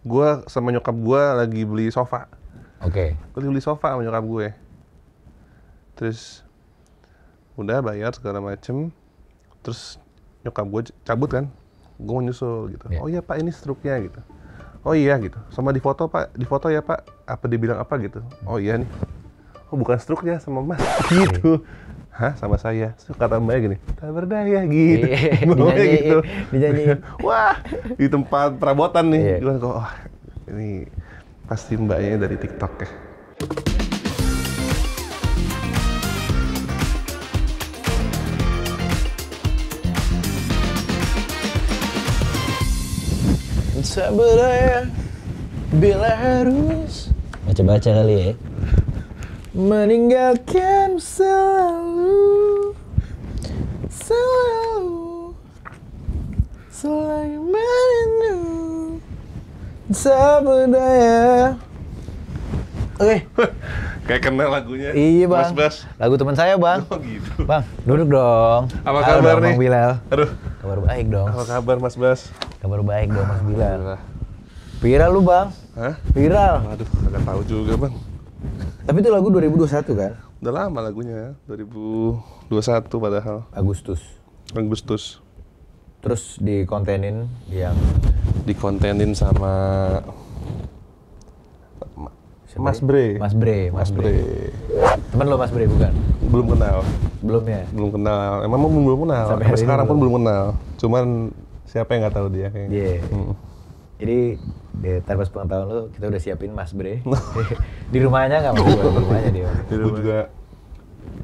Gue sama nyokap gue lagi beli sofa. Oke. Gue lagi beli sofa sama nyokap gue. Terus udah bayar segala macem. Terus nyokap gue cabut kan. Gue mau nyusul gitu. Yeah. Oh iya pak, ini struknya gitu. Oh iya gitu. Sama di foto pak, di foto ya pak. Apa dia bilang apa gitu. Oh iya nih. Oh bukan struknya, sama mas gitu. Hah, sama saya. So, kata mbaknya gini, tak berdaya gitu. Dinyanyiin, dinyanyiin. Wah, di tempat perabotan nih. Iya. Gimana kok, oh, ini pasti mbaknya dari TikTok ya. Tak berdaya bila harus baca-baca kali ya. Meninggalkan selalu selagi merindu tak berdaya. Oke. Kayak kenal lagunya. Iya bang. Mas. Lagu teman saya bang. Oh gitu. Bang, duduk dong. Apa Halo kabar dong, nih? Bang Bilal. Aduh. Kabar baik dong. Apa kabar Mas Bas? Kabar baik dong Mas Bilal. Alhamdulillah. Viral lu bang. Hah? Viral. Aduh, agak tahu juga bang. Tapi itu lagu 2021 kan? Udah lama lagunya, 2021 padahal. Agustus. Terus dikontenin yang Dikontenin sama Mas Bre. Mas Bre. Temen lo Mas Bre bukan? Belum kenal. Belum ya? Belum kenal. Emang belum kenal. Sampai Sampai hari ini sekarang pun belum. belum kenal. Cuman siapa yang nggak tahu dia kayaknya. Iya. Jadi di tanpa sepengetahuan lo kita udah siapin Mas Bre. Di rumahnya nggak Mas Bre? Di rumahnya dia. Gue juga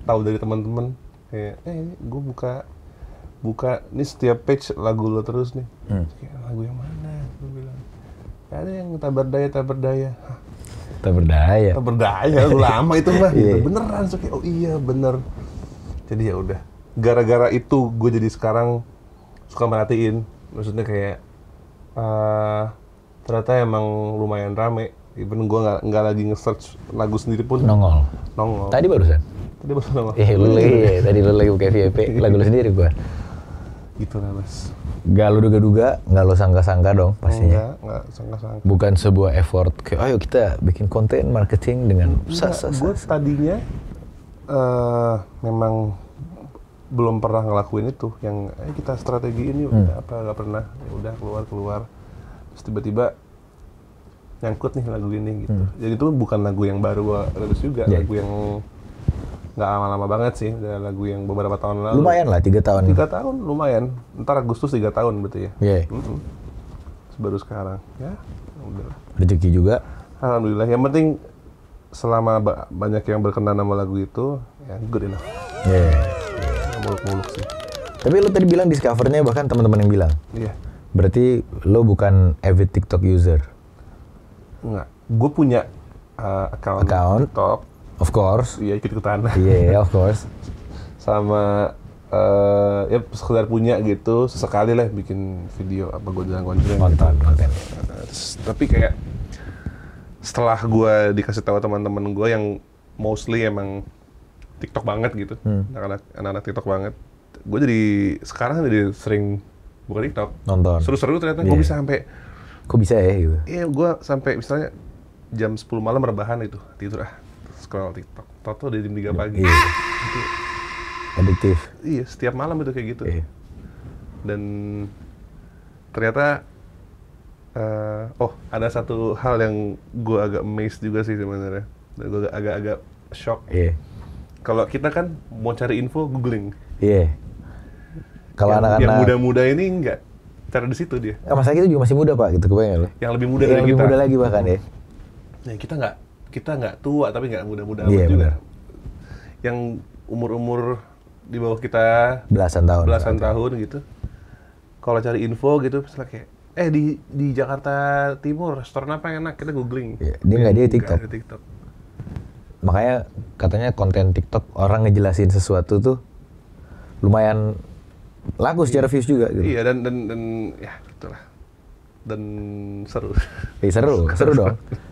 tahu dari teman-teman kayak, gue buka nih setiap page lagu lo terus nih. Kayak lagu yang mana? Gue bilang ada yang tak berdaya. Hah, Tak berdaya. tak berdaya, lagu lama itu mah. Iya. Beneran, so kayak, oh iya bener. Jadi ya udah. Gara-gara itu gue jadi sekarang suka merhatiin. Maksudnya kayak ternyata emang lumayan rame. Even gue nggak lagi nge-search lagu sendiri pun Nongol. Tadi Tadi barusan. baru nongol. Tadi lu lagi buka VIP, lagu lu sendiri gua. Gitu lah mas. Gak lu duga-duga, gak lu sangka-sangka dong pastinya. Enggak sangka-sangka. Bukan sebuah effort kayak ayo kita bikin konten marketing dengan Gue tadinya memang belum pernah ngelakuin itu. Yang kita strategi ini udah apa nggak pernah. Ya udah keluar. Terus tiba-tiba nyangkut nih lagu ini gitu. Jadi itu bukan lagu yang baru gua rilis juga, Yeah. lagu yang nggak lama-lama banget sih, udah lagu yang beberapa tahun lalu. lumayan lah 3 tahun. 3 tahun lumayan. Ntar Agustus 3 tahun berarti ya. Iya. Terus baru sekarang ya. Udah. Rezeki juga. Alhamdulillah. Yang penting selama banyak yang berkenan sama lagu itu, ya good enough. Iya. Nggak muluk-muluk sih. Tapi lo tadi bilang discovernya bahkan teman-teman yang bilang. Iya. Berarti lo bukan avid TikTok user. Enggak. Gue punya account TikTok. Of course. Iya, ikut-ikutan. Iya, of course. Sama ya sekedar punya gitu, sesekali lah bikin video apa gonjang-gonjang. Konten. Tapi kayak setelah gue dikasih tahu teman-teman gue yang mostly emang TikTok banget gitu, anak-anak TikTok banget, gue jadi sekarang jadi sering buka TikTok. Nonton. Seru-seru ternyata gue Iya. bisa sampai, Kok bisa ya gitu? iya gue sampai misalnya jam 10 malam rebahan itu tidur scroll TikTok, toto dari jam 3 pagi. Iya. Adiktif. Iya, setiap malam itu kayak gitu. Iya. Dan ternyata ada satu hal yang gue agak amazed juga sih sebenarnya. Dan gue agak shock. Iya. Kalau kita kan mau cari info googling. Iya. Kalau yang anak-anak muda-muda ini enggak. Cara di situ dia. Mas Aki itu juga masih muda pak, gitu kebayang lo? Yang lebih muda Yang dari lebih kita. muda lagi bahkan ya. Nah, kita nggak tua tapi nggak muda-muda Iya, amat juga. benar. Yang umur di bawah kita Belasan tahun. gitu. Kalau cari info gitu misalnya kayak di Jakarta Timur restoran apa yang enak, kita googling. Iya, dia nggak, dia TikTok. Ada TikTok. Makanya katanya konten TikTok orang ngejelasin sesuatu tuh lumayan laku secara views juga gitu. Iya, dan ya gitulah. Dan seru.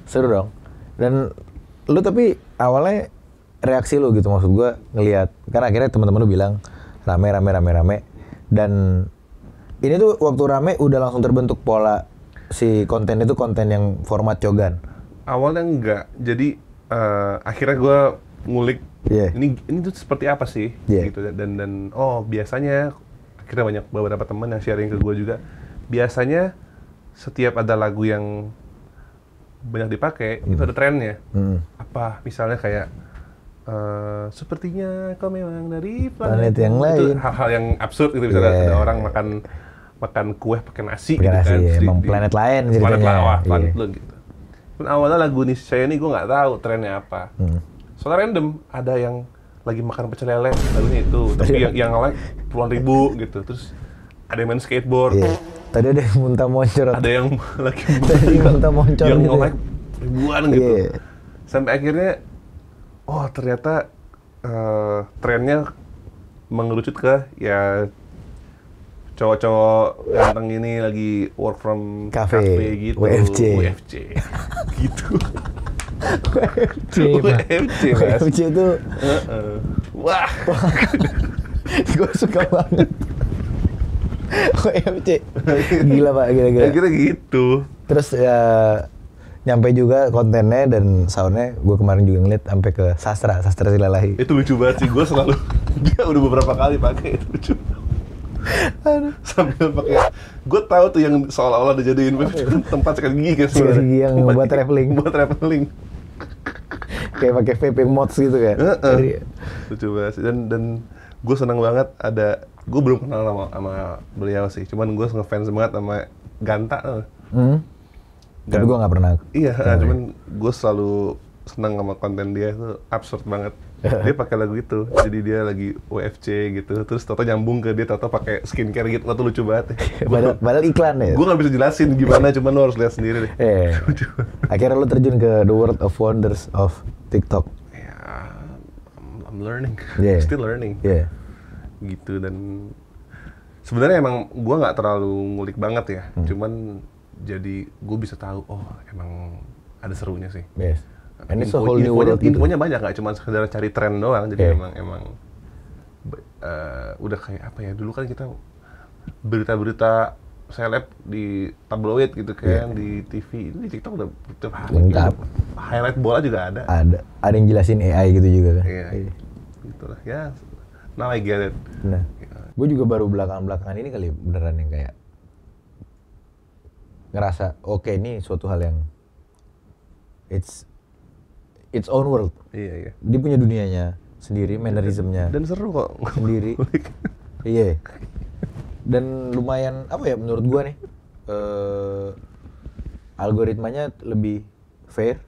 Seru dong. Dan lu tapi awalnya reaksi lu gitu, maksud gua ngelihat kan akhirnya teman-teman lu bilang rame dan ini tuh waktu rame udah langsung terbentuk pola si konten itu konten yang format cogan? Awalnya enggak, jadi akhirnya gue ngulik Iya. ini tuh seperti apa sih, Iya. gitu. Dan biasanya akhirnya banyak beberapa teman yang sharing ke gue juga. Biasanya setiap ada lagu yang banyak dipakai, itu ada trennya. Apa misalnya kayak sepertinya kau memang dari Planet yang itu lain. hal-hal yang absurd gitu, misalnya Iya. ada orang makan kue pakai nasi Pakai gitu nasi, kan. ya. Terus Emang planet lain planet ceritanya. lawa, planet Iya. lu gitu. Dan awalnya lagu saya ini gue nggak tahu trennya apa. Soalnya random, ada yang lagi makan pecel lele, lagunya itu. Tapi yang like puluhan ribu gitu. Terus ada yang main skateboard, Iya. Tadi ada yang muntah moncorot. ada yang lagi Tadi muntah moncor yang gitu. like ribuan gitu. Iya. Sampai akhirnya, oh ternyata trennya mengerucut ke ya cowok-cowok ganteng ini lagi work from Cafe, gitu, WFC. gitu. WFC, WFC, Mas. WFC itu Wah, gue suka banget. WFC. Gila Pak, gila. kira gitu. Terus ya nyampe juga kontennya dan soundnya, gue kemarin juga ngeliat sampai ke sastra Silalahi. Itu lucu banget sih, gue selalu dia udah beberapa kali pakai, itu lucu. Sambil pakai, gue tahu tuh yang seolah-olah dijadiin tempat sikat gigi kan Sikat gigi yang Tempat buat gigi, traveling. buat traveling. Kayak pakai VP mods gitu kan. Jadi, Lucu banget sih. Dan gue senang banget ada, gue belum kenal sama beliau sih, cuman gue ngefans banget sama Ganta. tapi gue nggak pernah. Iya, cuman gue selalu senang sama konten dia, itu absurd banget. Dia pakai lagu itu, jadi dia lagi WFC gitu, terus toto nyambung ke dia, toto pakai skincare gitu, itu lucu banget. Padahal iklan ya. Gue nggak bisa jelasin gimana, cuman lo harus lihat sendiri deh. Akhirnya lo terjun ke the world of wonders of TikTok. Ya, I'm learning, Yeah. still learning. Iya. Gitu. Dan sebenarnya emang gue nggak terlalu ngulik banget ya, cuman jadi gue bisa tahu, oh emang ada serunya sih. Yes. And it's a whole new world gitu. Infonya banyak, nggak cuma sekedar cari tren doang. Jadi Yeah. emang udah kayak apa ya, dulu kan kita berita-berita seleb di tabloid gitu kan, di TV, ini di TikTok udah tiap hari. Lengkap. Gitu. Highlight bola juga ada. Ada yang jelasin AI gitu juga kan. Iya, gitu lah. Ya, now I get it. Nah, gue juga baru belakangan ini kali beneran yang kayak ngerasa oke, ini suatu hal yang it's own world. Iya. Dia punya dunianya sendiri, mannerismnya Dan seru kok. sendiri. Iya. Dan lumayan apa ya menurut gua nih, algoritmanya lebih fair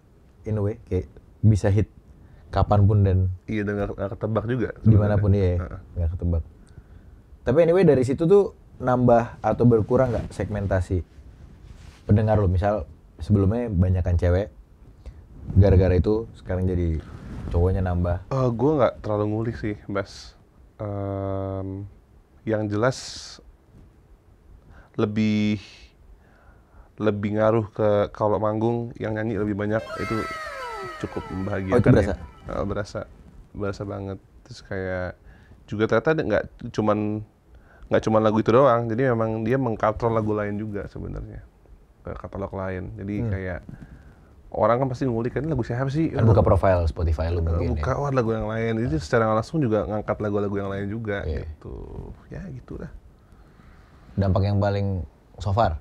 in a way, kayak bisa hit kapanpun dan Iya, dan nggak ketebak juga. dimanapun sebenarnya. ya, nggak ketebak. Tapi anyway dari situ tuh nambah atau berkurang nggak segmentasi pendengar lo? Misal sebelumnya banyakan cewek, gara-gara itu sekarang jadi cowoknya nambah. Gue nggak terlalu ngulik sih, Bas. Yang jelas lebih ngaruh ke kalau manggung yang nyanyi lebih banyak, itu cukup membahagiakan. Oh, itu berasa? Ya. Berasa banget. Terus kayak juga ternyata nggak cuman lagu itu doang, jadi memang dia mengkatrol lagu lain juga sebenarnya ke katalog lain. Jadi kayak orang kan pasti ngulik, kan lagu siapa sih? Kan buka profile Spotify lu mungkin Buka ya. lagu yang lain, jadi secara langsung juga ngangkat lagu-lagu yang lain juga. Iya. Gitu. Ya gitulah. Dampak yang paling so far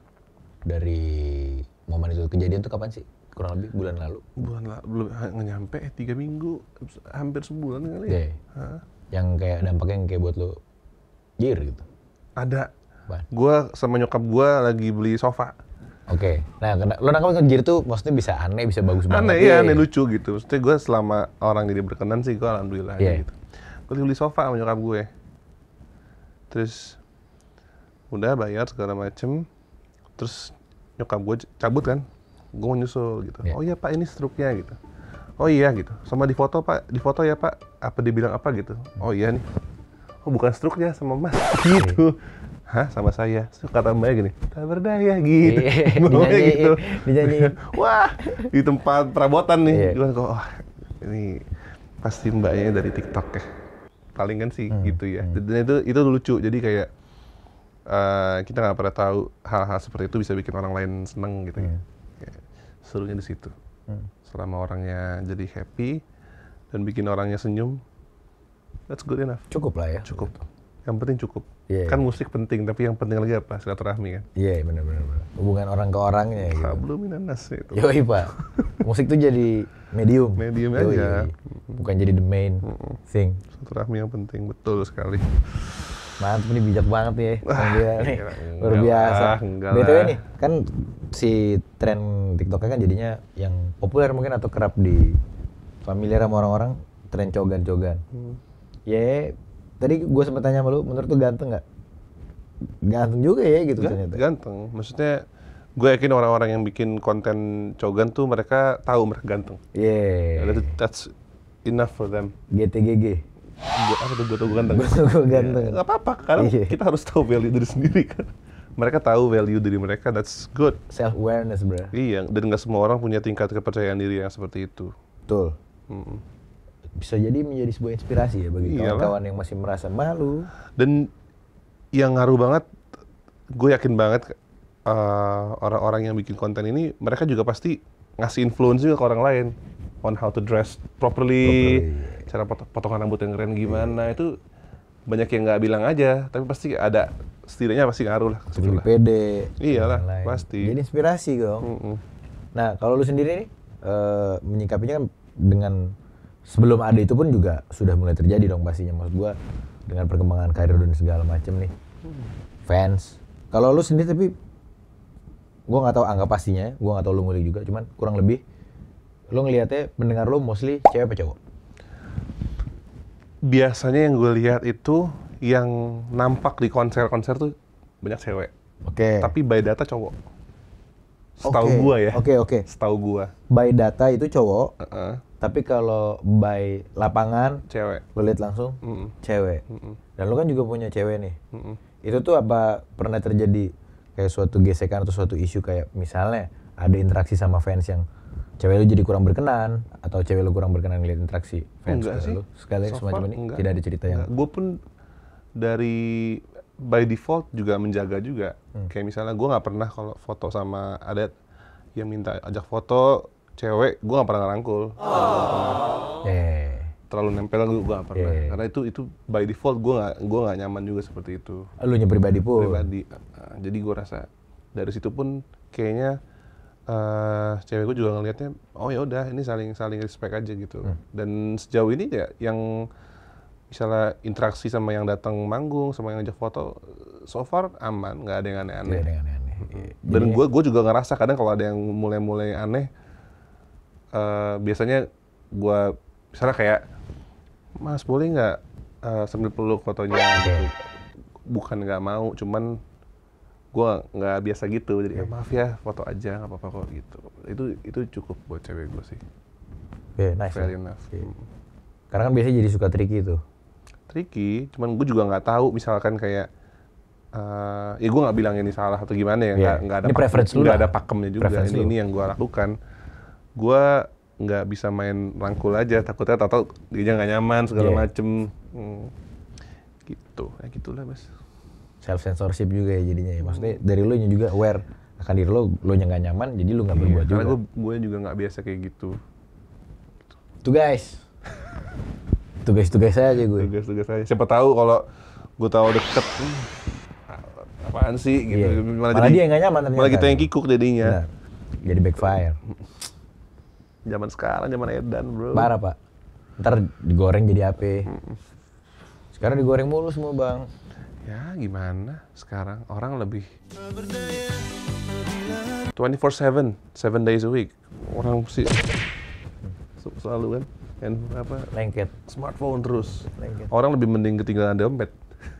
dari momen itu kejadian tuh kapan sih? Kurang lebih bulan lalu. Belum nggak nyampe 3 minggu, hampir sebulan kali ya. Iya. Yang kayak dampaknya yang kayak buat lu jir gitu. Ada. Apaan? Gua sama nyokap gua lagi beli sofa. Oke. Nah, lo nangkap jir tuh maksudnya bisa aneh, bisa bagus banget. Aneh ya, aneh lucu gitu. Maksudnya gue selama orang jadi berkenan sih, gue alhamdulillah aja Iya. gitu. Gue beli sofa sama nyokap gue. Terus udah bayar segala macem. Terus nyokap gue cabut kan. Gue mau nyusul gitu. Iya. Oh iya Pak, ini struknya gitu. Oh iya gitu. Sama di foto Pak, di foto ya Pak. Apa dia bilang apa gitu. Oh iya nih. Oh bukan struknya, sama Mas gitu. Hah, sama saya. Terus kata mbaknya gini, tak berdaya gitu. Bawanya gitu. Dinyanyiin. Wah, di tempat perabotan nih. Iya. Gimana kok, wah ini pasti mbaknya dari TikTok ya. Paling kan sih gitu ya. Dan itu lucu. Jadi kayak kita nggak pernah tahu hal-hal seperti itu bisa bikin orang lain seneng gitu ya. Kayak serunya di situ. Selama orangnya jadi happy dan bikin orangnya senyum, that's good enough. Cukup lah ya. Cukup. Yang penting cukup. Yeah. Kan musik penting, tapi yang penting lagi apa? Silaturahmi kan. Iya, benar-benar. Hubungan orang ke orangnya gitu. Hablum minanas itu. Yoi, Pak. Musik tuh jadi medium. Medium Yoi. aja. Bukan jadi the main thing. Silaturahmi yang penting, betul sekali. Mantap nih, bijak banget nih ya. Dia nih. Luar Enggak biasa. lah, enggak BTW lah. nih, kan si tren TikToknya kan jadinya yang populer mungkin atau kerap di familiar sama orang-orang, tren cogan-cogan. Ya, tadi gue sempat tanya sama lu, menurut lu ganteng nggak? Ganteng juga ya gitu ternyata. Ganteng. Maksudnya gue yakin orang-orang yang bikin konten cogan tuh mereka tahu mereka ganteng. Iya. That's enough for them. GTGG. Gue tuh ganteng. Gue ganteng. Gak apa-apa, karena Iya. kita harus tahu value diri sendiri kan. Mereka tahu value diri mereka, that's good. Self awareness, bro. Iya, dan nggak semua orang punya tingkat kepercayaan diri yang seperti itu. Betul. Bisa jadi menjadi sebuah inspirasi ya bagi Iyalah. kawan-kawan yang masih merasa malu. Dan yang ngaruh banget, gue yakin banget orang-orang yang bikin konten ini, mereka juga pasti ngasih influence juga ke orang lain on how to dress properly, cara potongan rambut yang keren gimana, itu banyak yang nggak bilang aja, tapi pasti ada, setidaknya pasti ngaruh lah. Lebih pede. Iyalah, dan lain-lain. pasti. Jadi inspirasi dong. Nah, kalau lu sendiri nih menyikapinya kan dengan sebelum ada itu pun juga sudah mulai terjadi dong pastinya, maksud gua dengan perkembangan karir dan segala macam nih. Fans. Kalau lu sendiri tapi gua nggak tahu angka pastinya, gua nggak tahu lu ngulik juga, cuman kurang lebih lu ngelihatnya pendengar lu mostly cewek apa cowok? Biasanya yang gue lihat itu yang nampak di konser-konser tuh banyak cewek. Oke. Tapi by data cowok. Setahu Oke. gua ya. Oke. Setahu gua. By data itu cowok, Heeh. tapi kalau by lapangan Cewek. lu lihat langsung cewek. Dan lu kan juga punya cewek nih. Itu tuh apa pernah terjadi kayak suatu gesekan atau suatu isu kayak misalnya ada interaksi sama fans yang cewek lu jadi kurang berkenan atau cewek lu kurang berkenan ngeliat interaksi fans Enggak ke sih. lu sekali So semacam far, ini enggak. tidak ada cerita yang Gue pun dari by default juga menjaga juga. Kayak misalnya gue nggak pernah kalau foto sama ada yang minta ajak foto cewek, gue nggak pernah ngerangkul. Terlalu nempel gue nggak pernah. Karena itu by default gue nggak nyaman juga seperti itu. lu nya pribadi pun. Pribadi. Jadi gue rasa dari situ pun kayaknya cewek gue juga ngelihatnya, oh ya udah ini saling respect aja gitu. Dan sejauh ini ya yang misalnya interaksi sama yang datang manggung, sama yang ngajak foto, so far aman, nggak ada yang aneh-aneh. Tidak ada yang aneh-aneh. Dan gue juga ngerasa kadang kalau ada yang mulai aneh, biasanya gue misalnya kayak, Mas boleh nggak sambil peluk fotonya gitu. Bukan nggak mau, cuman gue nggak biasa gitu, jadi maaf ya foto aja nggak apa-apa kok gitu. Itu cukup buat cewek gue sih. Nice. Fair enough. Karena kan biasanya jadi suka tricky tuh. Tricky, cuman gue juga nggak tahu misalkan kayak ya gue nggak bilang ini salah atau gimana ya, nggak ada Ini preference lu nggak lah. ada pakemnya juga. Preference lu. Ini yang gue lakukan. Gue nggak bisa main rangkul aja, takutnya tahu dia nggak nyaman segala macem. Gitu, ya gitulah mas. Self censorship juga ya jadinya ya. Maksudnya dari lu nya juga aware akan diri lu nya nggak nyaman, jadi lu nggak berbuat juga. Karena gue juga nggak biasa kayak gitu. Tuh guys. Tugas-tugas aja gue. Tugas-tugas aja. Siapa tahu kalau gue tahu deket, apaan sih gitu. Iya. Malah dia yang nggak nyaman ternyata. Malah kita yang kikuk jadinya. Benar. Jadi backfire. Zaman sekarang, zaman edan bro. Parah pak. Ntar digoreng jadi apa? Sekarang digoreng mulu semua bang. Ya gimana sekarang orang lebih 24/7, 7 days a week. Orang sih selalu kan Lengket. smartphone terus. Lengket. Orang lebih mending ketinggalan dompet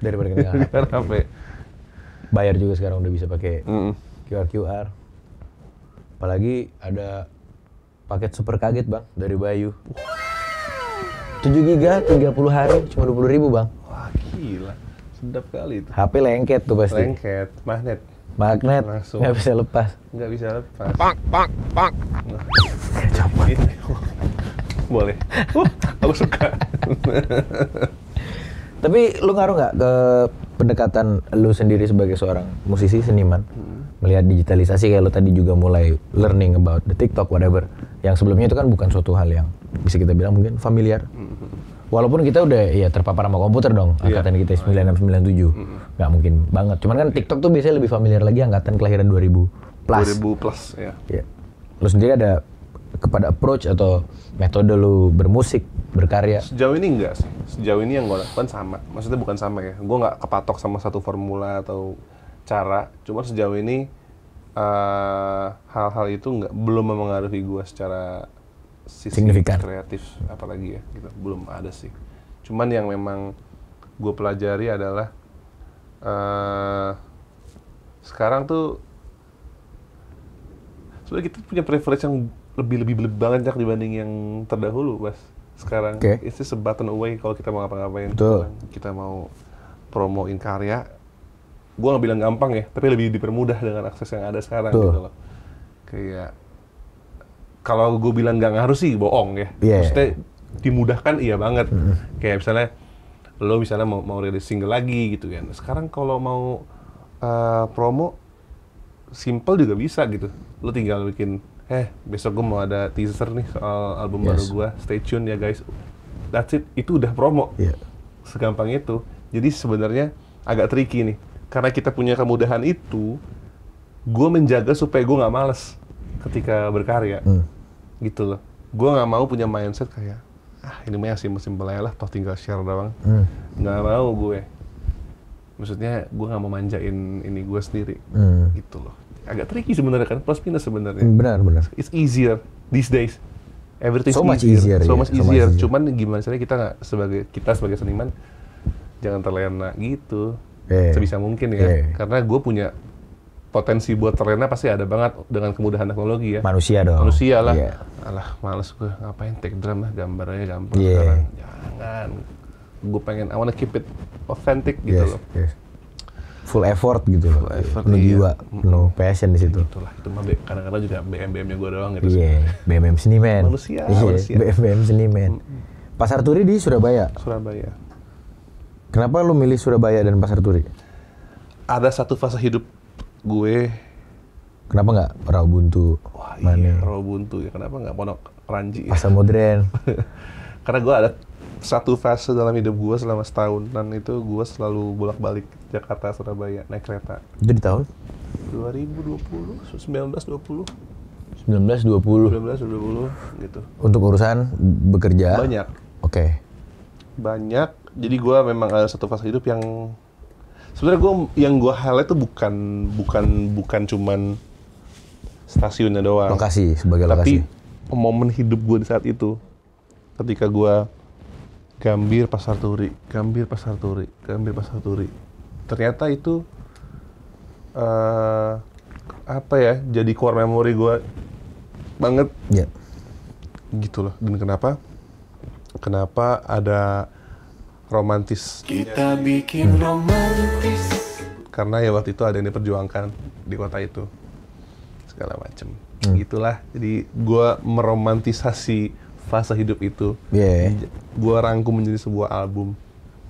Daripada ketinggalan. kan HP. Bayar juga sekarang udah bisa pakai QR. Apalagi ada paket super kaget bang dari Bayu. 7 giga 30 hari cuma 20.000 bang. Wah gila, sedap kali itu. HP lengket tuh pasti. Lengket, magnet, Magnet Langsung. nggak bisa lepas. nggak bisa lepas. Pak. Coba ini. Boleh. Aku suka. Tapi lu ngaruh nggak ke pendekatan lu sendiri sebagai seorang musisi, seniman, melihat digitalisasi kayak lu tadi juga mulai learning about the TikTok, whatever. Yang sebelumnya itu kan bukan suatu hal yang bisa kita bilang mungkin familiar. Walaupun kita udah ya terpapar sama komputer dong, angkatan kita 96, 97. Nggak mungkin banget. Cuman kan TikTok tuh biasanya lebih familiar lagi angkatan kelahiran 2000 plus. 2000 plus, ya. Lu sendiri ada kepada approach atau metode lu bermusik, berkarya? Sejauh ini enggak sih. Sejauh ini yang gue lakukan sama. Maksudnya bukan sama ya. Gue nggak kepatok sama satu formula atau cara. Cuma sejauh ini hal-hal itu belum memengaruhi gue secara sisi signifikan kreatif apalagi ya. Gitu. Belum ada sih. Cuman yang memang gue pelajari adalah sekarang tuh sebenarnya kita punya preference yang lebih banyak dibanding yang terdahulu, Bas. Sekarang it's just a button away kalau kita mau ngapa-ngapain. Kita mau promoin karya, gue nggak bilang gampang ya, tapi lebih dipermudah dengan akses yang ada sekarang gitu loh. Kayak kalau gue bilang nggak ngaruh sih bohong ya. Maksudnya dimudahkan iya banget. Kayak misalnya lo mau rilis single lagi gitu kan. Sekarang kalau mau promo simple juga bisa gitu. Lo tinggal bikin besok gue mau ada teaser nih soal album baru gue, stay tune ya guys. That's it, itu udah promo. Segampang itu. Jadi sebenarnya agak tricky nih, karena kita punya kemudahan itu, gue menjaga supaya gue nggak males ketika berkarya, gitu loh. Gue nggak mau punya mindset kayak, ini mah yang simpel-simpel aja lah, toh tinggal share doang. Nggak mau gue. Maksudnya gue nggak mau manjain ini gue sendiri, gitu loh. Agak tricky sebenarnya kan, plus minus sebenarnya. Benar. It's easier these days. Everything's so much easier. So much easier. Cuman gimana caranya kita sebagai seniman jangan terlena gitu. Sebisa mungkin ya. Karena gue punya potensi buat terlena pasti ada banget dengan kemudahan teknologi ya. Manusia dong. Manusia lah. Alah, males gue ngapain take drum lah, gambarnya gampang sekarang. Jangan. Gue pengen I wanna keep it authentic gitu loh. Full effort gitu loh, penuh jiwa, penuh passion di situ. Itulah, itu mah kadang-kadang juga BM-nya gue doang gitu. BM seniman. Manusia. BM seniman. Pasar Turi di Surabaya. Kenapa lu milih Surabaya dan Pasar Turi? Ada satu fase hidup gue. Kenapa nggak Rawabuntu? Rawabuntu ya. Kenapa nggak Pondok Ranji? Pasar Modern. Karena gue ada satu fase dalam hidup gue selama setahun, dan itu gue selalu bolak-balik Jakarta Surabaya naik kereta. Itu di tahun 2020, 1920 gitu. Untuk urusan bekerja banyak. Banyak. Jadi gue memang ada satu fase hidup yang sebenarnya gue highlight itu bukan cuman stasiunnya doang, lokasi sebagai lokasi, tapi momen hidup gue di saat itu ketika gue Gambir Pasar Turi. Ternyata itu jadi core memory gue banget. Gitu loh. Dan kenapa ada romantis? Kita bikin romantis. Karena ya waktu itu ada yang diperjuangkan di kota itu. Segala macem. Gitulah. Jadi gue meromantisasi fase hidup itu, gue rangkum menjadi sebuah album.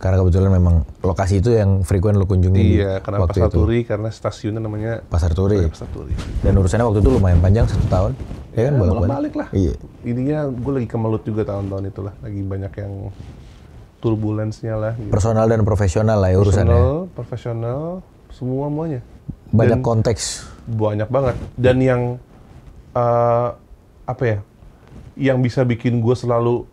Karena kebetulan memang lokasi itu yang frequent lo kunjungi. Iya, karena Pasar Turi, karena stasiunnya namanya Pasar Turi. Dan urusannya waktu itu lumayan panjang, 1 tahun. Ya kan, bolak-balik lah. Ininya gue lagi kemelut juga tahun-tahun itulah, lagi banyak yang turbulensnya lah. Gitu. Personal dan profesional lah ya urusannya. Profesional, semuanya. Banyak konteks. Banyak banget. Dan yang yang bisa bikin gue selalu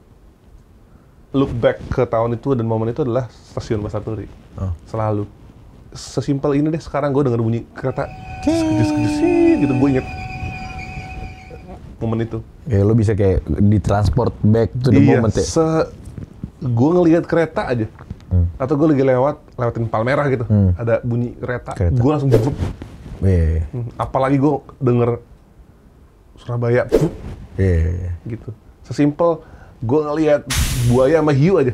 look back ke tahun itu dan momen itu adalah stasiun Pasar Turi. Selalu. Sesimpel ini deh, sekarang gue denger bunyi kereta segedis-gedis gitu, gue inget momen itu. Ya lo bisa kayak ditransport back to the moment ya? Gue ngelihat kereta aja. Atau gue lagi lewatin Palmerah gitu, ada bunyi kereta. Gue langsung bup. Apalagi gue denger Surabaya, gitu. Sesimpel gue ngelihat buaya sama hiu aja.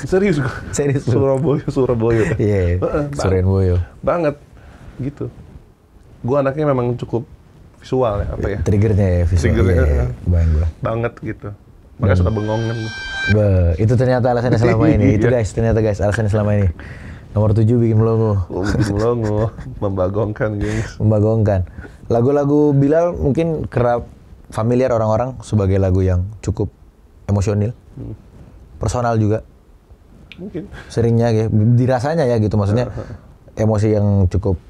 Serius gue. Surabaya. Surabaya. Banget, gitu. Gue anaknya memang cukup visual ya, Triggernya ya visual. Triggernya bayang gue. Banget gitu. makanya suka bengong kan. Itu ternyata alasannya selama ini. Itu guys, ternyata guys alasannya selama ini. Nomor 7 bikin melongo. Bikin melongo, membagongkan gengs. Membagongkan. Lagu-lagu Bilal mungkin kerap familiar orang-orang sebagai lagu yang cukup emosional, personal juga. Mungkin. Seringnya ya, dirasanya ya gitu, maksudnya emosi yang cukup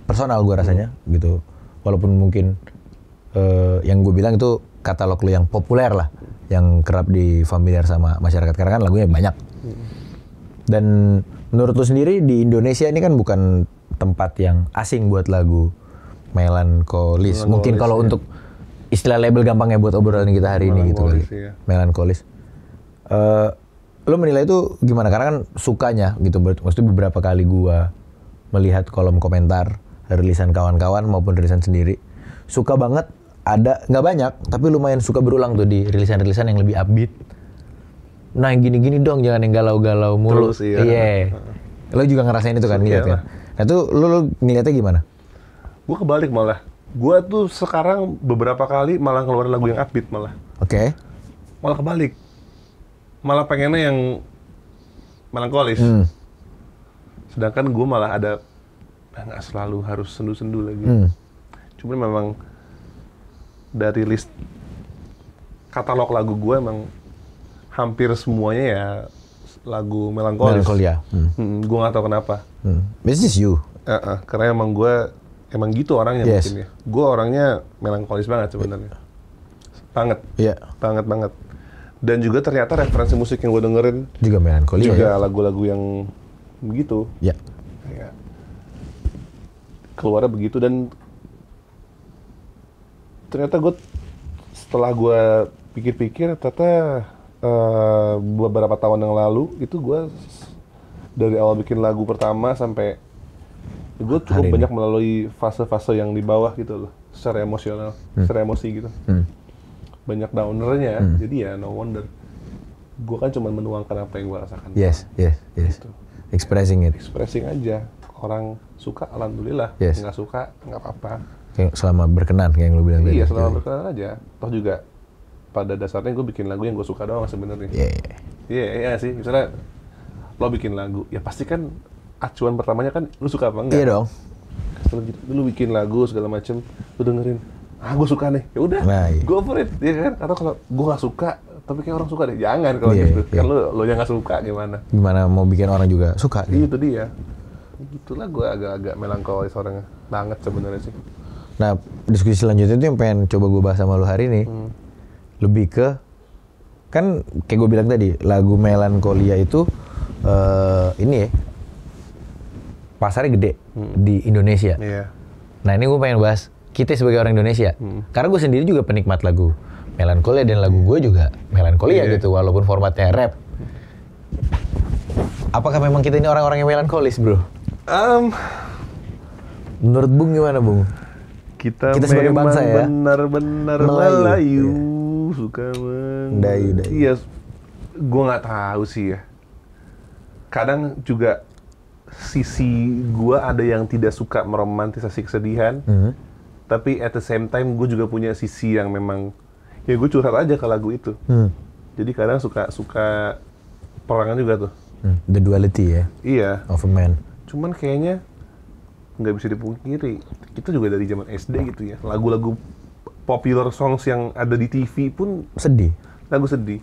personal gue rasanya gitu. Walaupun mungkin yang gue bilang itu katalog lu yang populer lah, yang kerap difamiliar sama masyarakat karena kan lagunya banyak. Dan menurut lu sendiri di Indonesia ini kan bukan tempat yang asing buat lagu melankolis. Mungkin kalau untuk istilah label gampangnya buat obrolan kita hari ini gitu kali. Iya. Melankolis. Lo menilai itu gimana? Karena kan sukanya gitu. Maksudnya beberapa kali gua melihat kolom komentar rilisan kawan-kawan maupun rilisan sendiri. Suka banget, ada nggak banyak, tapi lumayan suka berulang tuh di rilisan-rilisan yang lebih upbeat. Nah yang gini-gini dong, jangan yang galau-galau mulu. Terus, iya. Lo juga ngerasain itu kan, ngeliat kan? Nah itu lo ngeliatnya gimana? Gue kebalik malah. Gue tuh sekarang beberapa kali malah keluarin lagu yang upbeat malah. Oke. Malah kebalik. Malah pengennya yang melankolis. Sedangkan gue malah ada nggak selalu harus sendu-sendu lagi. Cuman memang dari list katalog lagu gue emang hampir semuanya ya lagu melankolis. Melankolia. Gue nggak tahu kenapa. This is you. Karena emang gue emang gitu orangnya mungkin ya. Gue orangnya melankolis banget sebenarnya. Banget. Iya. Banget. Dan juga ternyata referensi musik yang gue dengerin juga melankolia. Juga ya? lagu-lagu yang begitu. Iya. Kayak keluarnya begitu dan ternyata gue setelah gue pikir-pikir ternyata beberapa tahun yang lalu itu gue dari awal bikin lagu pertama sampai gue cukup banyak melalui fase-fase yang di bawah gitu loh, secara emosional, secara emosi gitu. Banyak downernya, jadi ya no wonder. Gue kan cuma menuangkan apa yang gue rasakan. Yes. Gitu. Expressing aja. Orang suka, alhamdulillah. Yes. Nggak suka, nggak apa-apa. Kayak selama berkenan, kayak yang lu bilang tadi. Iya, selama berkenan aja. Toh juga pada dasarnya gue bikin lagu yang gue suka doang sebenarnya. Iya sih. Misalnya lo bikin lagu, ya pasti kan acuan pertamanya kan lu suka apa enggak? Iya dong. Lu bikin lagu segala macem, lu dengerin, gue suka nih, ya udah, go for it, ya kan? Atau kalau gue nggak suka, tapi kayak orang suka deh, jangan kalau gitu. Kan lo yang nggak suka gimana? Gimana mau bikin orang juga suka? Gitu. Itu dia. Gitulah gue agak-agak melankolis orangnya banget sebenarnya sih. Nah, diskusi selanjutnya itu yang pengen coba gue bahas sama lu hari ini, lebih ke, kan kayak gue bilang tadi, lagu melankolia itu ini ya, pasarnya gede di Indonesia. Iya. Nah ini gue pengen bahas kita sebagai orang Indonesia, karena gue sendiri juga penikmat lagu melankolia dan lagu gue juga melankolia gitu, walaupun formatnya rap. Apakah memang kita ini orang-orang yang melankolis, bro? Menurut Bung gimana, Bung? Kita sebagai bangsa ya, benar-benar Melayu, suka mendayu. Iya, gue nggak tahu sih ya. Kadang juga sisi gue ada yang tidak suka meromantisasi kesedihan, tapi at the same time gue juga punya sisi yang memang ya gue curhat aja ke lagu itu. Jadi kadang suka perangan juga tuh. The duality ya. Iya. Of a man. Cuman kayaknya nggak bisa dipungkiri, kita juga dari zaman SD gitu ya, lagu-lagu popular songs yang ada di TV pun sedih. Lagu sedih.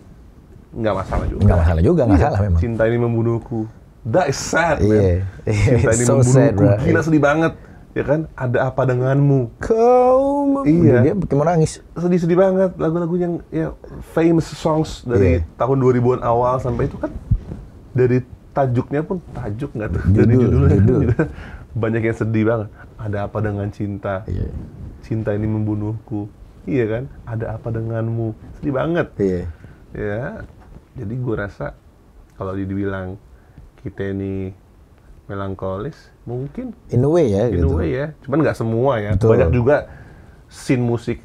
Nggak masalah juga. Nggak salah memang. Cinta ini membunuhku. That is sad, man. Cinta ini so membunuhku. Sad, bro. Gila sedih banget. Ya kan? Ada apa denganmu? Kau iya. Dia bikin mau nangis. Sedih-sedih banget. Lagu-lagu yang ya famous songs dari tahun 2000-an awal sampai itu kan dari tajuknya pun tajuk nggak tuh? Dari judulnya juga banyak yang sedih banget. Ada apa dengan cinta? Cinta ini membunuhku. Iya kan? Ada apa denganmu? Sedih banget. Ya. Jadi gue rasa kalau dibilang kita ini melankolis, mungkin in a way ya. In a way ya. Cuman nggak semua ya. Betul. Banyak juga scene musik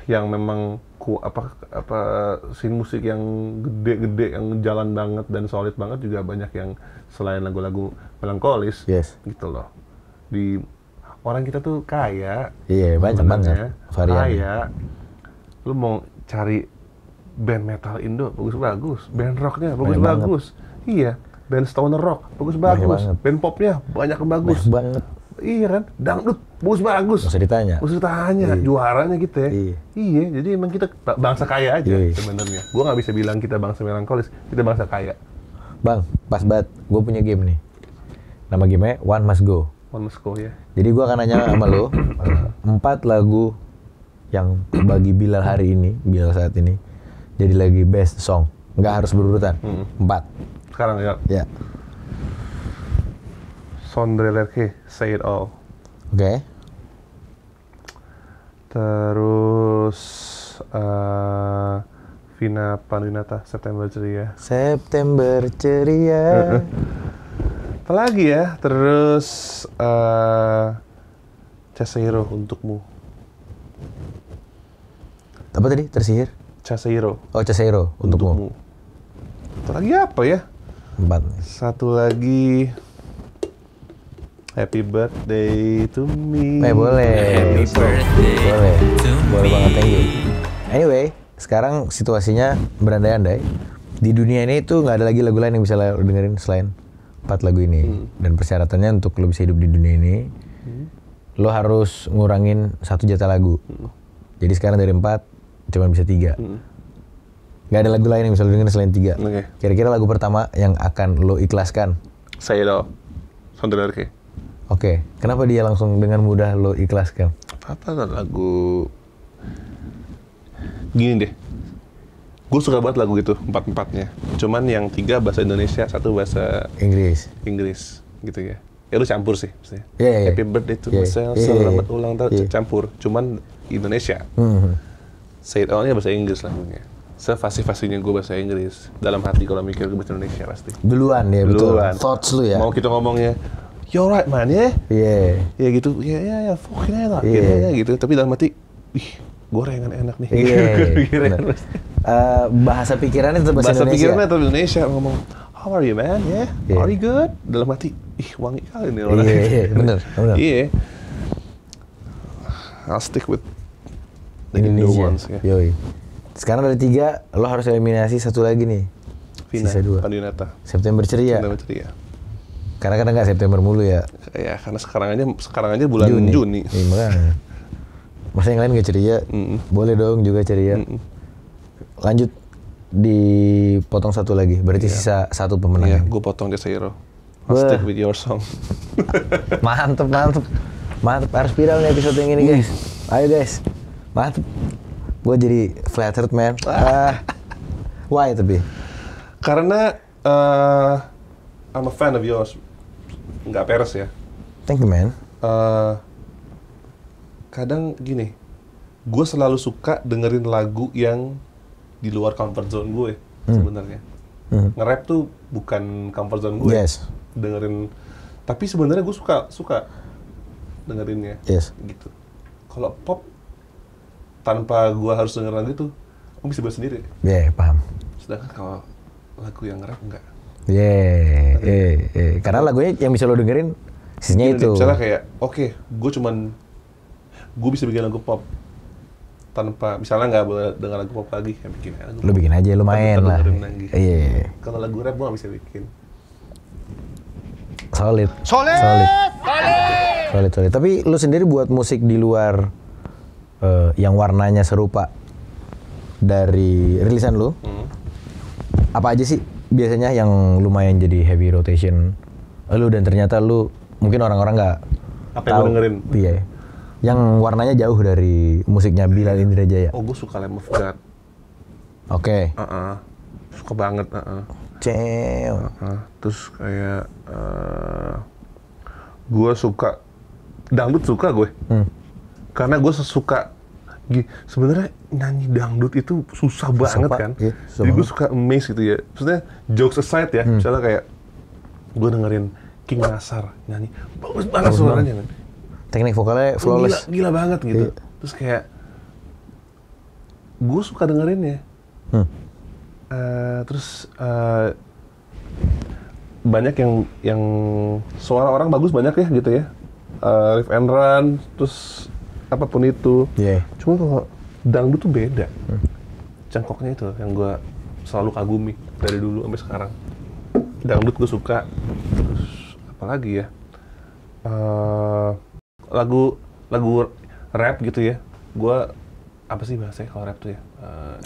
yang memang scene musik yang gede-gede, yang jalan banget dan solid banget juga banyak yang selain lagu-lagu melankolis. Gitu loh. Di orang kita tuh kaya. Iya, banyak banget varian. Kaya. Lu mau cari band metal Indo bagus-bagus, band rocknya Banyak bagus-bagus, iya, band stoner rock bagus-bagus, banget. band popnya banyak yang bagus, Banyak banget. iya kan, dangdut bagus-bagus, Nggak usah ditanya. nggak usah ditanya, juaranya gitu ya, Iya. jadi emang kita bangsa kaya aja Iya. sebenarnya. Gua nggak bisa bilang kita bangsa melankolis, kita bangsa kaya. Bang, pas banget. Gue punya game nih. Nama gamenya One Must Go. One Must Go ya. Jadi gue akan nanya sama lo 4 lagu yang bagi Bilal hari ini, Bilal saat ini, jadi lagi best song. Nggak harus berurutan. 4. Sekarang ya, Ya. Sondre Lerche, Say It All. Oke. Terus Vina Panduwinata, September Ceria. September ceria. Apalagi ya, terus Chasehiro Untukmu. Apa tadi? Tersihir? Chasehiro Oh, Chasehiro Untukmu. Apalagi apa ya? 4. Satu lagi Happy Birthday to Me. Boleh. Boleh. Boleh banget, thank you. Anyway, sekarang situasinya berandai-andai. Di dunia ini tuh nggak ada lagi lagu lain yang bisa lo dengerin selain 4 lagu ini. Dan persyaratannya untuk lo bisa hidup di dunia ini, lo harus ngurangin 1 jatah lagu. Jadi sekarang dari 4, cuma bisa 3. Nggak ada lagu lain yang bisa lo dengerin selain 3. Oke. Kira-kira lagu pertama yang akan lo ikhlaskan? Say It All, Sondre Lerche. Oke, kenapa dia langsung dengan mudah lo ikhlaskan? Apa lagu gini deh, gue suka banget lagu itu 4-4-nya, cuman yang 3 bahasa Indonesia, 1 bahasa Inggris. Inggris gitu ya. Ya lu campur sih maksudnya. Iya. Happy birthday to Iya, myself, iya, selamat iya. ulang tahun, Iya. campur, cuman Indonesia. Say It All-nya bahasa Inggris lagunya. Sefasih-fasihnya gue bahasa Inggris, dalam hati kalau mikir gue bahasa Indonesia pasti. Duluan ya, betul. Duluan. Thoughts lu ya? Mau kita ngomongnya, you're right man ya, Iya. ya gitu, ya, fucking enak, Iya. gitu. Tapi dalam hati, ih, gorengan enak nih. Iya. Pikiran bener. Bahasa pikirannya tetap bahasa bahasa Indonesia. pikirannya tetap Indonesia, ngomong, how are you man, ya, Iya. are you good? Dalam hati, ih wangi kali nih orang. Iya, bener. Iya. I'll stick with the Indo ones ya. Yoi. Sekarang dari 3, lo harus eliminasi 1 lagi nih. Vina Sisa 2. Panduwinata. September ceria. September Ceria. Karena kadang nggak September mulu ya. Ya karena sekarang aja bulan Juni. Iya, makanya. Masa yang lain nggak ceria? Boleh dong juga ceria. Lanjut, dipotong 1 lagi. Berarti sisa 1 Iya, pemenang. gue potong Chasehiro. I'll Wah. stick with your song. Mantep. Harus viral nih episode yang ini guys. Ayo guys, mantep. Gue jadi flattered man. Why tapi? Karena I'm a fan of yours. Nggak peres ya. Thank you man. Kadang gini, gue selalu suka dengerin lagu yang di luar comfort zone gue sebenarnya. Nge-rap tuh bukan comfort zone gue. Yes. Dengerin, tapi sebenarnya gue suka dengerinnya. Yes. Gitu. Kalau pop tanpa gue harus denger lagu itu, gue bisa buat sendiri. Paham. Sedangkan kalau lagu yang nge-rap enggak. Karena lagunya yang bisa lo dengerin sisinya Gini itu. deh, misalnya kayak, oke, gue bisa bikin lagu pop tanpa, misalnya nggak boleh dengar lagu pop lagi, ya bikin lagu Lo pop. bikin aja, lo main Tapi lah. dengerin lagi. Iya. Kalau lagu rap gue nggak bisa bikin. Solid. Tapi lo sendiri buat musik di luar yang warnanya serupa dari rilisan lo, apa aja sih biasanya yang lumayan jadi heavy rotation lu dan ternyata lu mungkin orang-orang nggak Apa yang tahu. lu dengerin? Iya. Yang warnanya jauh dari musiknya Bilal Indrajaya. Oh, gue suka Lamb of God. Oke. Suka banget. Cem. Terus kayak gue suka dangdut, suka gue. Karena gue suka sebenarnya nyanyi dangdut itu susah banget Pak. kan. Iya, susah Jadi gue banget. suka amazed gitu ya. Maksudnya jokes aside ya, misalnya kayak gue dengerin King Nasar nyanyi, bagus banget suaranya kan. Teknik vokalnya flawless. Gila banget gitu. Iya. Terus kayak gue suka dengerinnya. Terus banyak yang suara orang bagus banyak ya gitu ya. Riff and Run, terus apapun itu. Iya. Cuma kalau dangdut tuh beda. cengkoknya itu yang gue selalu kagumi dari dulu sampai sekarang. Dangdut gue suka. Terus apa lagi ya? Lagu rap gitu ya. Gue apa sih bahasanya kalau rap tuh ya?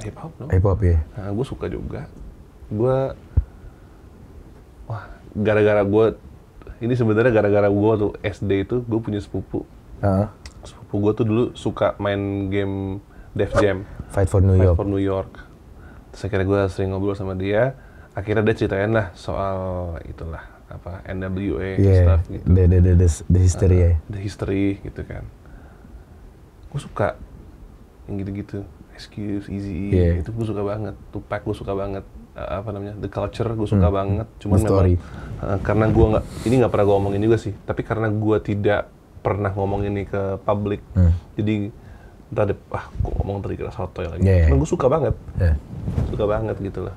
Hip hop, no? Hip hop ya. Nah, gue suka juga. Gara-gara gue ini sebenarnya gara-gara gue tuh SD itu gue punya sepupu. Sepupu gue tuh dulu suka main game Def Jam. Fight for New York. Terus akhirnya gue sering ngobrol sama dia. Akhirnya dia ceritain lah soal itulah apa NWA stuff gitu. The history ya. The history gitu kan. Gue suka yang gitu-gitu. Excuse, Easy, itu gue suka banget. Tupac gue suka banget. The culture gue suka banget. Cuman memang karena gue nggak pernah gue omongin juga sih. Tapi karena gue tidak pernah ngomong ini ke publik, jadi ntar gue ngomong tadi kira sotoy lagi. Cuman gue suka banget, suka banget gitu lah.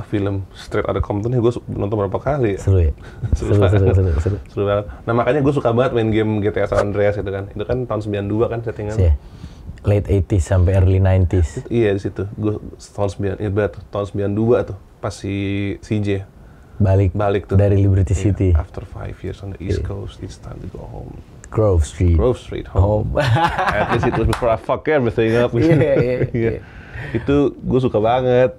Film Straight Outta Compton gue nonton berapa kali ya? Seru ya? Seru banget. Nah makanya gue suka banget main game GTA San Andreas itu kan. Itu kan tahun 92 kan settingan. Late 80s sampai early 90s. Iya di situ. Gue tahun 92 tuh pas si CJ balik tuh dari Liberty City. After 5 years on the East Coast, it's time to go home. Grove Street home. At least it was before I fuck everything up. Iya. Itu gue suka banget.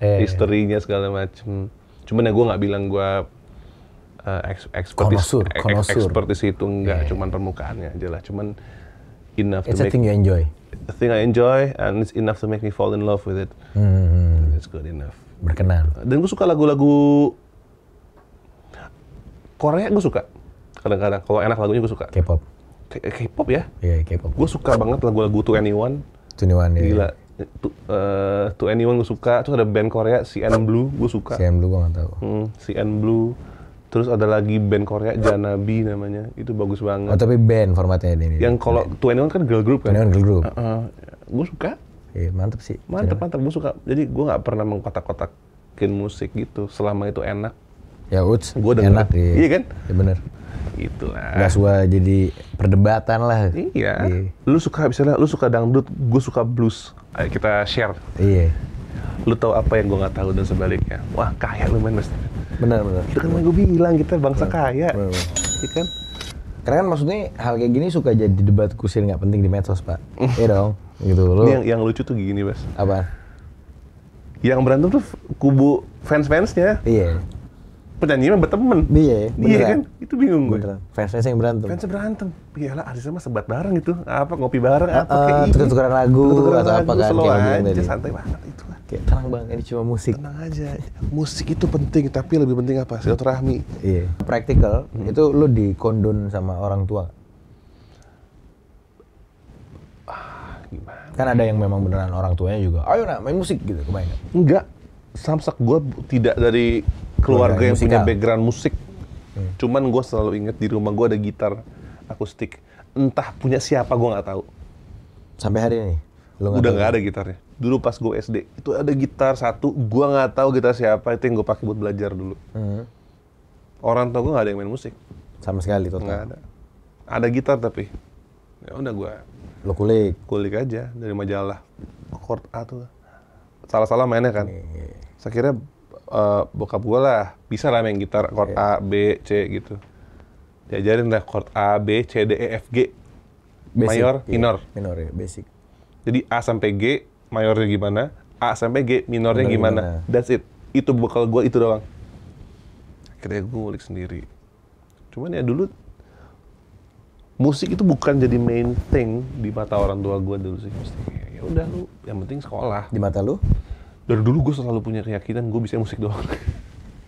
Historinya segala macem. Cuman ya gue nggak bilang gue expert di situ, enggak. Cuman permukaannya aja lah. Cuman enough it's to make. It's a thing you enjoy. A thing I enjoy and it's enough to make me fall in love with it. It's good enough. Berkenan. Dan gue suka lagu-lagu Korea, gue suka. Kadang-kadang kalau enak lagunya gue suka. K-pop. K-pop ya? Iya, K-pop. Gue suka banget lagu-lagu 2NE1. 2NE1 ya. Gila. 2NE1 gue suka. Terus ada band Korea, CN Blue, gue suka. CN Blue gue nggak tahu. CN Blue. Terus ada lagi band Korea, Janabi namanya. Itu bagus banget. Oh tapi band formatnya ini. Yang kalau 2NE1 kan girl group kan? 2NE1 girl group. Gue suka. Iya, mantep sih. Mantep, gue suka. Jadi gue nggak pernah mengkotak-kotakin musik gitu. Selama itu enak. Ya uts, gue enak. Iya kan? Ya bener. Itulah. Gak suka jadi perdebatan lah. Iya. Lu suka misalnya, lu suka dangdut, gue suka blues. Ayo kita share. Iya. Lu tahu apa yang gue nggak tahu dan sebaliknya. Wah kaya lu men mas. Bener. Itu kan gue bilang kita bangsa kaya. Iya kan? Karena kan maksudnya hal kayak gini suka jadi debat kusir nggak penting di medsos pak. Iya dong. Gitu lu. Ini yang lucu tuh gini Bas. Apa? Yang berantem tuh kubu fans-fansnya. Iya. Penyanyinya berteman. Iya kan? Itu bingung gue. Fans-fans yang berantem. Fansnya berantem. Iyalah artisnya mah sebat bareng gitu. Apa ngopi bareng apa kayak ini. Tuker-tukeran lagu atau apa kan. Slow aja, santai banget itu lah. Kayak tenang bang, ini cuma musik. Tenang aja. Musik itu penting, tapi lebih penting apa? Silaturahmi. Iya. Praktikal, itu lu dikondon sama orang tua? Gimana? Kan ada yang memang beneran orang tuanya juga, ayo nak main musik gitu, kebayang nggak? Enggak. Samsak gue tidak dari keluarga yang punya background musik. Cuman gue selalu inget di rumah gue ada gitar akustik. Entah punya siapa gue nggak tahu. Sampai hari ini? Udah nggak ada gitarnya. Dulu pas gue SD itu ada gitar satu, gue nggak tahu gitar siapa, itu yang gue pakai buat belajar dulu. Orang tua gue nggak ada yang main musik. Sama sekali total. Nggak ada. Ada gitar tapi ya udah gue lo kulik aja dari majalah. Chord A tuh salah-salah mainnya kan. Saya kira bokap gue lah bisa lah main gitar chord A, B, C gitu. Diajarin lah chord A, B, C, D, E, F, G. Basic, mayor, minor. Minor ya, basic. Jadi A sampai G, mayornya gimana, A sampai G, minornya gimana. That's it. Itu bekal gue itu doang. Akhirnya gue ngulik sendiri. Cuman ya dulu musik itu bukan jadi main thing di mata orang tua gue dulu sih. Ya udah lu, yang penting sekolah. Di mata lu? Dari dulu gue selalu punya keyakinan gue bisa musik doang.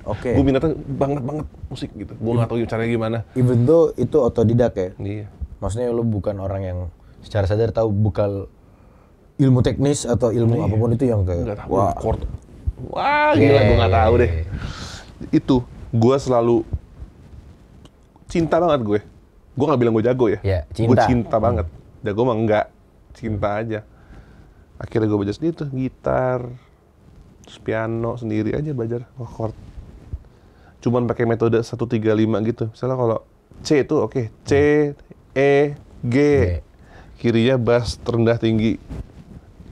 Oke. Gue minatnya banget musik gitu. Gue nggak tahu caranya gimana. Even though itu otodidak ya? Iya. Maksudnya lu bukan orang yang secara sadar tahu bekal ilmu teknis atau ilmu apapun itu yang kayak nggak tahu. Wah gila gue nggak tahu deh. Itu gue selalu cinta banget gue. Gue nggak bilang gue jago ya. Cinta. Gue cinta banget. Jago mah enggak. Cinta aja. Akhirnya gue belajar sendiri tuh gitar, terus piano sendiri aja belajar chord. Cuman pakai metode 135 gitu. Misalnya kalau C itu oke. C, E, G. Kirinya bass terendah tinggi.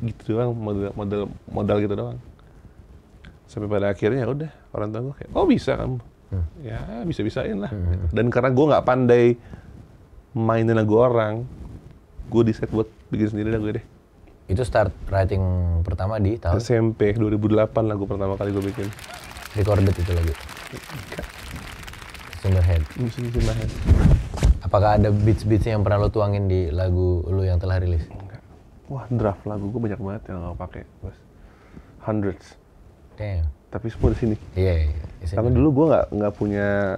gitu doang, modal gitu doang. Sampai pada akhirnya udah orang tua gue kayak, oh bisa kamu, ya bisa-bisain lah. Dan karena gue nggak pandai mainin lagu orang, gue decide buat bikin sendiri lagu deh. Itu start writing pertama di tahun? SMP 2008 lagu pertama kali gue bikin. Recorded itu lagu? Enggak. Simmerhead? Simmerhead. Apakah ada beats-beats yang pernah lo tuangin di lagu lo yang telah rilis? Enggak. Wah, draft lagu gue banyak banget yang gak pakai, bos. Hundreds. Damn. Tapi semua di sini. Iya. Karena dulu gue nggak punya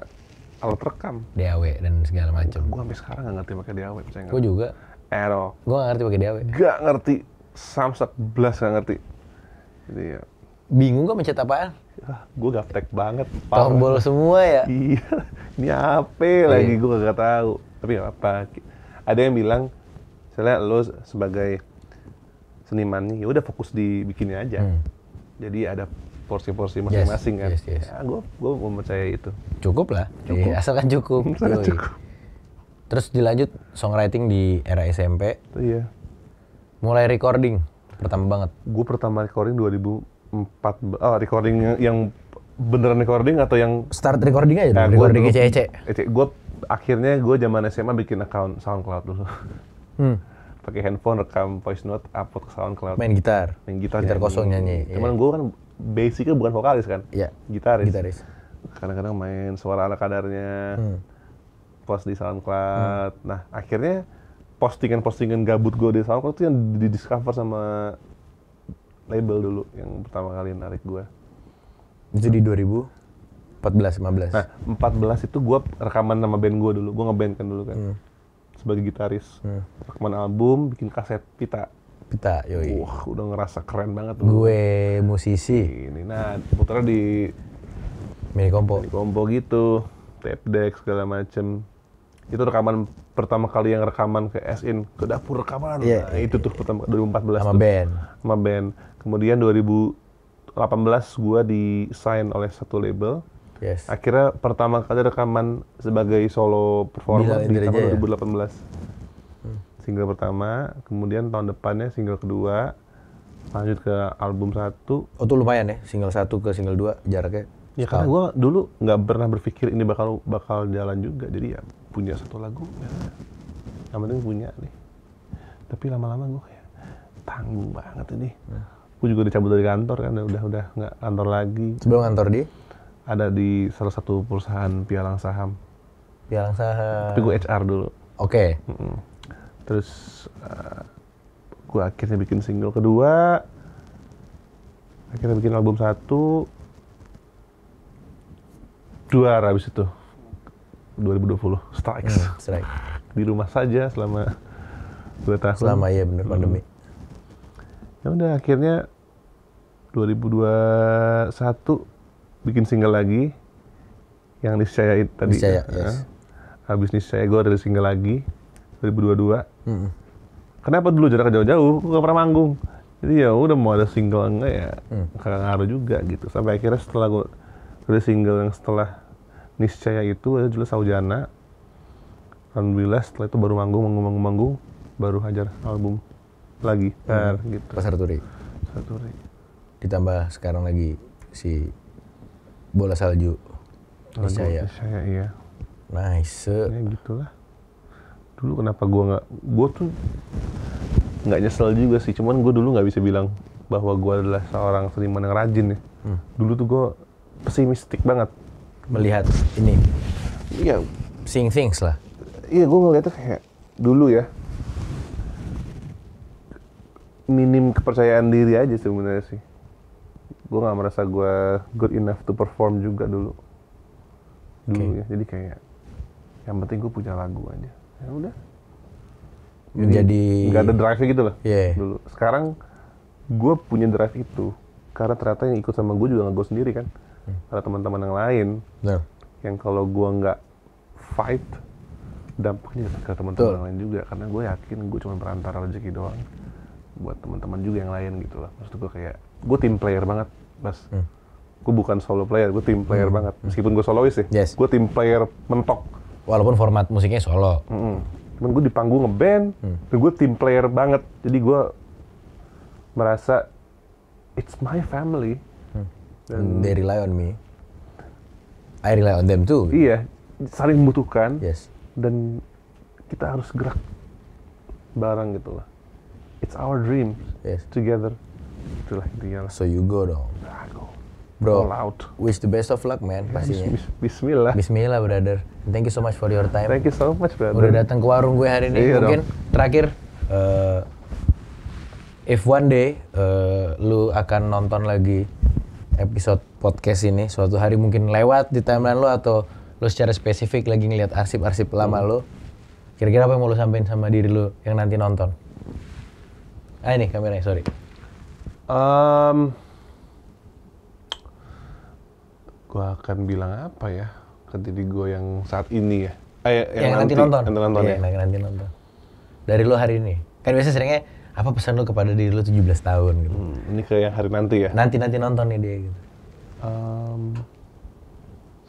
alat rekam. DAW dan segala macam. Gue sampai sekarang nggak ngerti pakai DAW. Gue juga. Gue nggak ngerti pakai DAW. Gak ngerti. Samsak blas gak ngerti. Jadi ya. Bingung gak mencet apaan? Gue gaptek banget. Tombol semua ya? Iya. Ini apa lagi gue gak tahu. Tapi gak apa-apa. Ada yang bilang, misalnya lo sebagai seniman nih, ya udah fokus di bikinnya aja. Jadi ada porsi-porsi masing-masing kan. Yes. Ya, gue mempercayai itu. Cukup lah. Iya, asalkan cukup. Cukup. Terus dilanjut songwriting di era SMP. Iya. Mulai recording pertama banget. Gue pertama recording 2004. Oh, recording yang beneran recording atau yang start recording aja dong, recording Ece. Gue akhirnya zaman SMA bikin account SoundCloud dulu. Pakai handphone rekam voice note, upload ke SoundCloud. Main gitar kosong nyanyi. Cuman gue kan basicnya bukan vokalis kan. Iya. Gitaris. Kadang-kadang main suara ala kadarnya. Post di SoundCloud. Nah, akhirnya postingan gabut gue di SoundCloud itu yang di-discover sama label dulu yang pertama kali narik gue. Itu di 2014-15? Nah, 14 itu gue rekaman sama band gue dulu. Gue ngeband kan dulu kan. Sebagai gitaris. Rekaman album, bikin kaset pita, yoi. Wah, udah ngerasa keren banget tuh. Gue musisi. Nah, putarnya di Mini Kompo gitu. Tape deck segala macem. Itu rekaman pertama kali yang rekaman ke S-In, ke dapur rekaman. Itu tuh pertama 2014 sama band. Kemudian 2018 gua di-sign oleh satu label. Yes. Akhirnya pertama kali rekaman sebagai solo performer di tahun 2018. Single pertama, kemudian tahun depannya single kedua, lanjut ke album 1. Oh tuh lumayan ya, single 1 ke single 2 jaraknya. Ya karena gue dulu nggak pernah berpikir ini bakal jalan juga, jadi ya punya satu lagu, ya yang penting punya nih. Tapi lama-lama gue kayak tanggung banget ini. Gue juga dicabut dari kantor kan, udah nggak kantor lagi. Sebelum kantor di? Ada di salah satu perusahaan pialang saham. Tapi gue HR dulu. Oke. Terus gue akhirnya bikin single kedua, akhirnya bikin album 1. Juara habis itu 2020 strike di rumah saja selama 2 tahun. Selama bener pandemi. Ya udah akhirnya 2021 bikin single lagi yang Niscaya tadi. Niscaya, yes. Habis Niscaya gue ada single lagi 2022. Kenapa dulu jarak jauh-jauh? Gue gak pernah manggung. Jadi ya udah mau ada single enggak ya kagak ngaruh juga gitu. Sampai akhirnya setelah gue ada single yang setelah Niscaya itu ada judulnya Saujana. Alhamdulillah setelah itu baru manggung, baru hajar album lagi gitu. Pasar Turi. Ditambah sekarang lagi si Bola Salju. Niscaya. Niscaya iya. Nice. Ya gitulah. Dulu kenapa gue tuh nggak nyesel juga sih. Cuman gue dulu nggak bisa bilang bahwa gue adalah seorang seniman yang rajin ya. Dulu tuh gue pesimistik banget melihat ini. Iya, seeing things lah. Iya, gue ngeliatnya kayak dulu ya minim kepercayaan diri aja sebenarnya sih. Gue nggak merasa gue good enough to perform juga dulu ya. Jadi kayak yang penting gue punya lagu aja. Ya udah. Menjadi nggak ada drive-nya gitu loh. Dulu. Sekarang gue punya drive itu karena ternyata yang ikut sama gue juga nggak gue sendiri kan. Ada teman-teman yang lain yang kalau gue nggak fight dampaknya ke teman-teman yang lain juga, karena gue yakin gue cuma perantara rezeki doang buat teman-teman juga yang lain gitu loh. Maksud gue kayak gue team player banget, Mas. Gue bukan solo player, gue team player banget. Meskipun gue solois sih, gue team player mentok. Walaupun format musiknya solo. Cuman gue di panggung ngeband, dan gue team player banget. Jadi gue merasa it's my family. They rely on me. I rely on them too. Iya, saling membutuhkan. Yes. Dan kita harus gerak bareng gitu lah. It's our dream. Yes. Together. Itulah intinya lah. So you go dong. Go. Bro, All out. wish the best of luck man, pastinya. Bismillah. Bismillah brother. Thank you so much for your time. Thank you so much, brother. Udah datang ke warung gue hari ini. Iya Mungkin terakhir, if one day lu akan nonton lagi episode podcast ini, suatu hari mungkin lewat di timeline lu atau lu secara spesifik lagi ngeliat arsip-arsip lama lu, kira-kira apa yang mau lu sampein sama diri lu yang nanti nonton? Ini kameranya, sorry. Gue akan bilang apa ya ke diri gue yang saat ini ya? Yang nanti nonton. Yang nonton ya. Yang nanti nonton. Dari lu hari ini. Kan biasa seringnya apa pesan lu kepada diri lu 17 tahun gitu. Ini ke yang hari nanti ya? Nanti nonton nih dia gitu.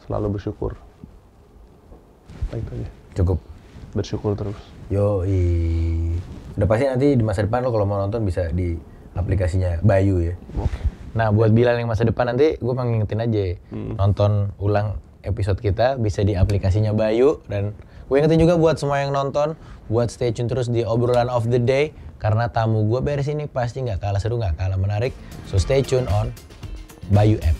Selalu bersyukur. Itu aja. Cukup. Bersyukur terus. Yoi. Udah pasti nanti di masa depan lo kalau mau nonton bisa di aplikasinya Bayu ya. Oke. Nah buat Bilal yang masa depan nanti gue ngingetin aja nonton ulang episode kita bisa di aplikasinya Bayu. Dan gue ingetin juga buat semua yang nonton, buat stay tune terus di obrolan of the day. Karena tamu gue beres ini pasti nggak kalah seru, nggak kalah menarik. So stay tune on Bayu app.